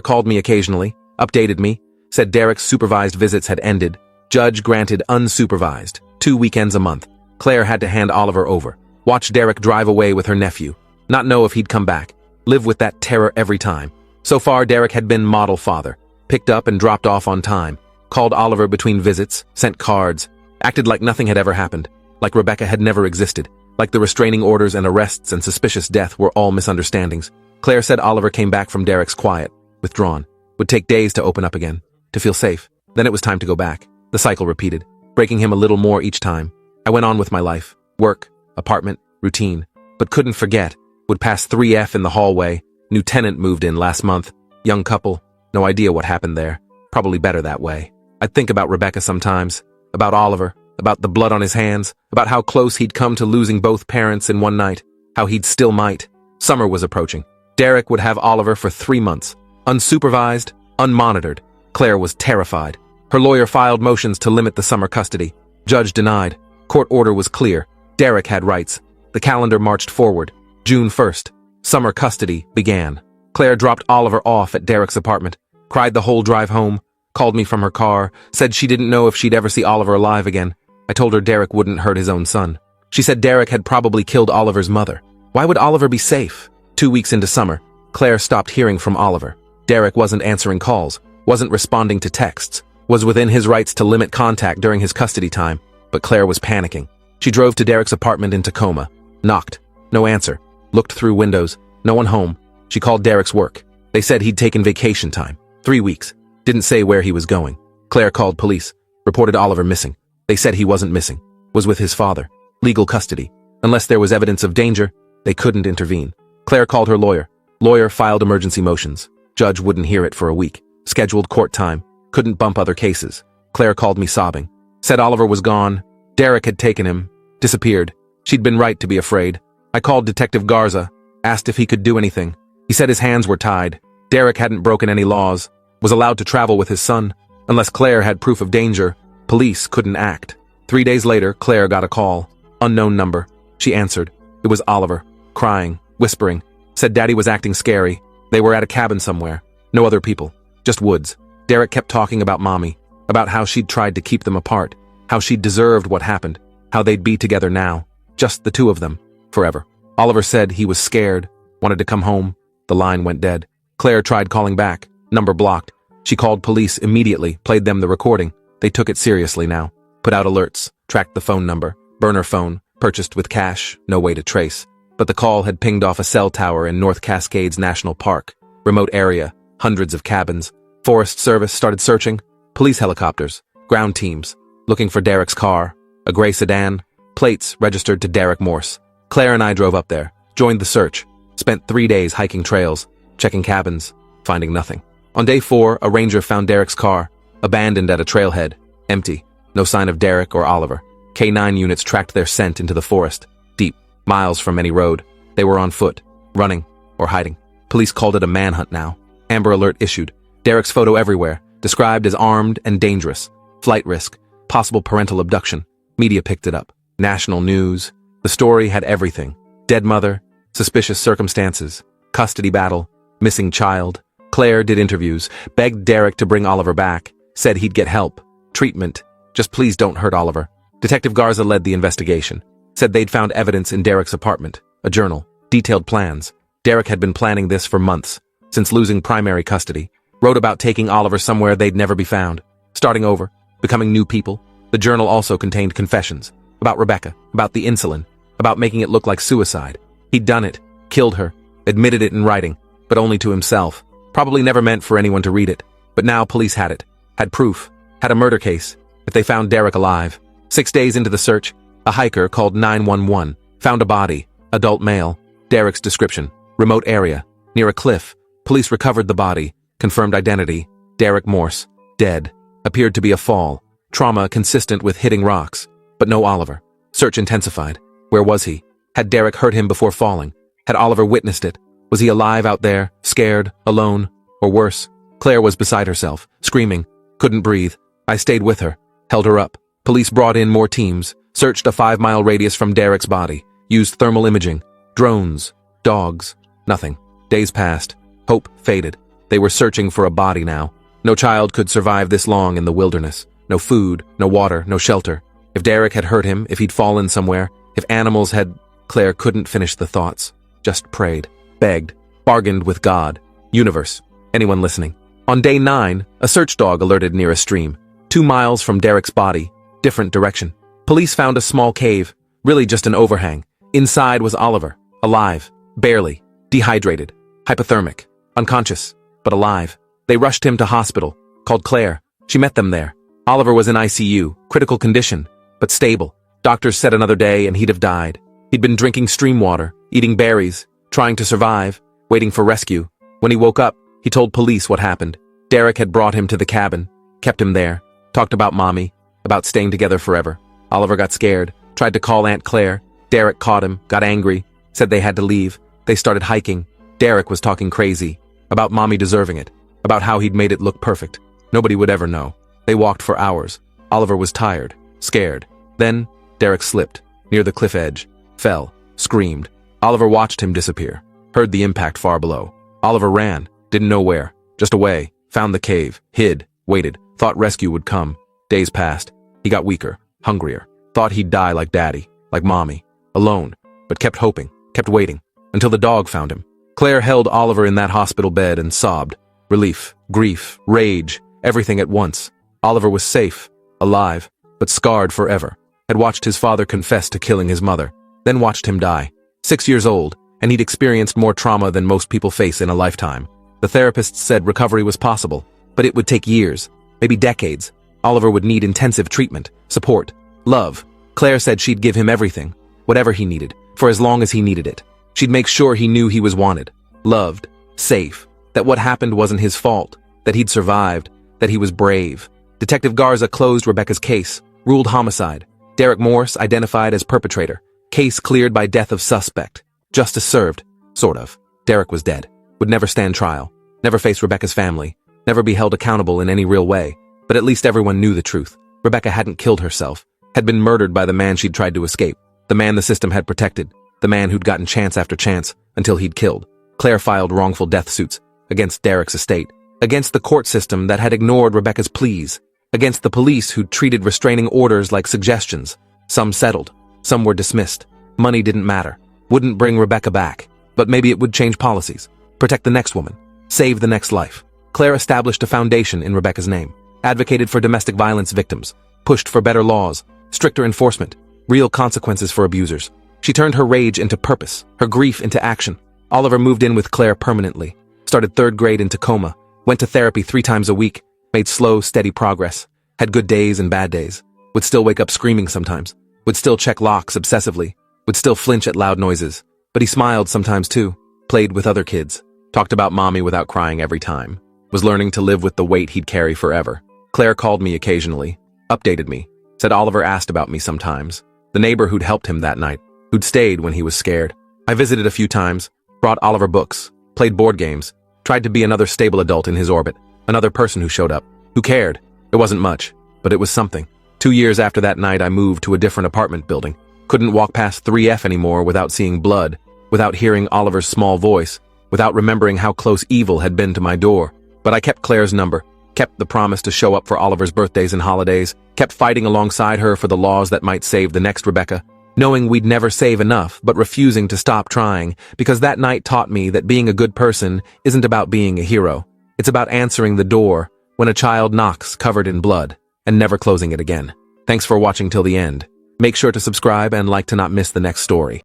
called me occasionally. Updated me. Said Derek's supervised visits had ended. Judge granted unsupervised. 2 weekends a month. Claire had to hand Oliver over. Watch Derek drive away with her nephew. Not know if he'd come back. Live with that terror every time. So far, Derek had been model father. Picked up and dropped off on time. Called Oliver between visits. Sent cards. Acted like nothing had ever happened. Like Rebecca had never existed. Like the restraining orders and arrests and suspicious death were all misunderstandings. Claire said Oliver came back from Derek's quiet. Withdrawn. Would take days to open up again. To feel safe. Then it was time to go back. The cycle repeated. Breaking him a little more each time. I went on with my life. Work. Apartment. Routine. But couldn't forget. Would pass 3F in the hallway. New tenant moved in last month. Young couple. No idea what happened there. Probably better that way. I'd think about Rebecca sometimes. About Oliver. About the blood on his hands. About how close he'd come to losing both parents in one night. How he'd still might. Summer was approaching. Derek would have Oliver for 3 months, unsupervised, unmonitored. Claire was terrified. Her lawyer filed motions to limit the summer custody. Judge denied. Court order was clear. Derek had rights. The calendar marched forward. June 1st. Summer custody began. Claire dropped Oliver off at Derek's apartment, cried the whole drive home, called me from her car, said she didn't know if she'd ever see Oliver alive again. I told her Derek wouldn't hurt his own son. She said Derek had probably killed Oliver's mother. Why would Oliver be safe? 2 weeks into summer, Claire stopped hearing from Oliver. Derek wasn't answering calls, wasn't responding to texts, was within his rights to limit contact during his custody time, but Claire was panicking. She drove to Derek's apartment in Tacoma, knocked, no answer, looked through windows, no one home. She called Derek's work. They said he'd taken vacation time, 3 weeks, didn't say where he was going. Claire called police, reported Oliver missing. They said he wasn't missing, was with his father, legal custody. Unless there was evidence of danger, they couldn't intervene. Claire called her lawyer. Lawyer filed emergency motions. Judge wouldn't hear it for a week. Scheduled court time. Couldn't bump other cases. Claire called me sobbing. Said Oliver was gone. Derek had taken him. Disappeared. She'd been right to be afraid. I called Detective Garza. Asked if he could do anything. He said his hands were tied. Derek hadn't broken any laws. Was allowed to travel with his son. Unless Claire had proof of danger, police couldn't act. 3 days later, Claire got a call. Unknown number. She answered. It was Oliver. Crying. Whispering. Said Daddy was acting scary. They were at a cabin somewhere. No other people. Just woods. Derek kept talking about Mommy. About how she'd tried to keep them apart. How she'd deserved what happened. How they'd be together now. Just the two of them. Forever. Oliver said he was scared. Wanted to come home. The line went dead. Claire tried calling back. Number blocked. She called police immediately. Played them the recording. They took it seriously now. Put out alerts. Tracked the phone number. Burner phone. Purchased with cash. No way to trace. But the call had pinged off a cell tower in North Cascades National Park. Remote area, hundreds of cabins. Forest Service started searching. Police helicopters, ground teams, looking for Derek's car, a gray sedan, plates registered to Derek Morse. Claire and I drove up there, joined the search, spent 3 days hiking trails, checking cabins, finding nothing. On day 4, a ranger found Derek's car, abandoned at a trailhead, empty, no sign of Derek or Oliver. K9 units tracked their scent into the forest, deep, miles from any road. They were on foot, running, or hiding. Police called it a manhunt now. Amber Alert issued. Derek's photo everywhere, described as armed and dangerous. Flight risk, possible parental abduction. Media picked it up. National news. The story had everything. Dead mother, suspicious circumstances, custody battle, missing child. Claire did interviews, begged Derek to bring Oliver back, said he'd get help, treatment. Just please don't hurt Oliver. Detective Garza led the investigation. Said they'd found evidence in Derek's apartment, a journal, detailed plans. Derek had been planning this for months, since losing primary custody. Wrote about taking Oliver somewhere they'd never be found, starting over, becoming new people. The journal also contained confessions, about Rebecca, about the insulin, about making it look like suicide. He'd done it, killed her, admitted it in writing, but only to himself. Probably never meant for anyone to read it. But now police had it, had proof, had a murder case, if they found Derek alive. 6 days into the search, a hiker called 911, found a body, adult male, Derek's description, remote area, near a cliff. Police recovered the body, confirmed identity, Derek Morse, dead. Appeared to be a fall, trauma consistent with hitting rocks, but no Oliver. Search intensified. Where was he? Had Derek hurt him before falling? Had Oliver witnessed it? Was he alive out there, scared, alone, or worse? Claire was beside herself, screaming, couldn't breathe. I stayed with her, held her up. Police brought in more teams, searched a 5-mile radius from Derek's body, used thermal imaging, drones, dogs, nothing. Days passed. Hope faded. They were searching for a body now. No child could survive this long in the wilderness. No food, no water, no shelter. If Derek had hurt him, if he'd fallen somewhere, if animals had... Claire couldn't finish the thoughts. Just prayed, begged, bargained with God, universe, anyone listening. On day 9, a search dog alerted near a stream, 2 miles from Derek's body, different direction. Police found a small cave, really just an overhang. Inside was Oliver, alive, barely, dehydrated, hypothermic, unconscious, but alive. They rushed him to hospital, called Claire. She met them there. Oliver was in ICU, critical condition, but stable. Doctors said another day and he'd have died. He'd been drinking stream water, eating berries, trying to survive, waiting for rescue. When he woke up, he told police what happened. Derek had brought him to the cabin, kept him there, talked about Mommy, about staying together forever. Oliver got scared, tried to call Aunt Claire. Derek caught him, got angry, said they had to leave. They started hiking, Derek was talking crazy, about mommy deserving it, about how he'd made it look perfect. Nobody would ever know. They walked for hours. Oliver was tired, scared. Then, Derek slipped, near the cliff edge, fell, screamed. Oliver watched him disappear, heard the impact far below. Oliver ran, didn't know where, just away, found the cave, hid, waited, thought rescue would come. Days passed. He got weaker, hungrier, thought he'd die like Daddy, like Mommy, alone, but kept hoping, kept waiting, until the dog found him. Claire held Oliver in that hospital bed and sobbed. Relief, grief, rage, everything at once. Oliver was safe, alive, but scarred forever. Had watched his father confess to killing his mother, then watched him die. 6 years old, and he'd experienced more trauma than most people face in a lifetime. The therapists said recovery was possible, but it would take years, maybe decades. Oliver would need intensive treatment, support, love. Claire said she'd give him everything, whatever he needed, for as long as he needed it. She'd make sure he knew he was wanted, loved, safe, that what happened wasn't his fault, that he'd survived, that he was brave. Detective Garza closed Rebecca's case, ruled homicide. Derek Morse identified as perpetrator. Case cleared by death of suspect. Justice served, sort of. Derek was dead, would never stand trial, never face Rebecca's family, never be held accountable in any real way. But at least everyone knew the truth. Rebecca hadn't killed herself, had been murdered by the man she'd tried to escape, the man the system had protected, the man who'd gotten chance after chance until he'd killed. Claire filed wrongful death suits against Derek's estate, against the court system that had ignored Rebecca's pleas, against the police who'd treated restraining orders like suggestions. Some settled, some were dismissed. Money didn't matter, wouldn't bring Rebecca back, but maybe it would change policies, protect the next woman, save the next life. Claire established a foundation in Rebecca's name, advocated for domestic violence victims, pushed for better laws, stricter enforcement, real consequences for abusers. She turned her rage into purpose, her grief into action. Oliver moved in with Claire permanently, started 3rd grade in Tacoma, went to therapy 3 times a week, made slow, steady progress, had good days and bad days, would still wake up screaming sometimes, would still check locks obsessively, would still flinch at loud noises, but he smiled sometimes too, played with other kids, talked about mommy without crying every time, was learning to live with the weight he'd carry forever. Claire called me occasionally, updated me, said Oliver asked about me sometimes, the neighbor who'd helped him that night, who'd stayed when he was scared. I visited a few times, brought Oliver books, played board games, tried to be another stable adult in his orbit, another person who showed up, who cared. It wasn't much, but it was something. 2 years after that night, I moved to a different apartment building. Couldn't walk past 3F anymore without seeing blood, without hearing Oliver's small voice, without remembering how close evil had been to my door. But I kept Claire's number, kept the promise to show up for Oliver's birthdays and holidays, kept fighting alongside her for the laws that might save the next Rebecca, knowing we'd never save enough, but refusing to stop trying, because that night taught me that being a good person isn't about being a hero. It's about answering the door when a child knocks covered in blood and never closing it again. Thanks for watching till the end. Make sure to subscribe and like to not miss the next story.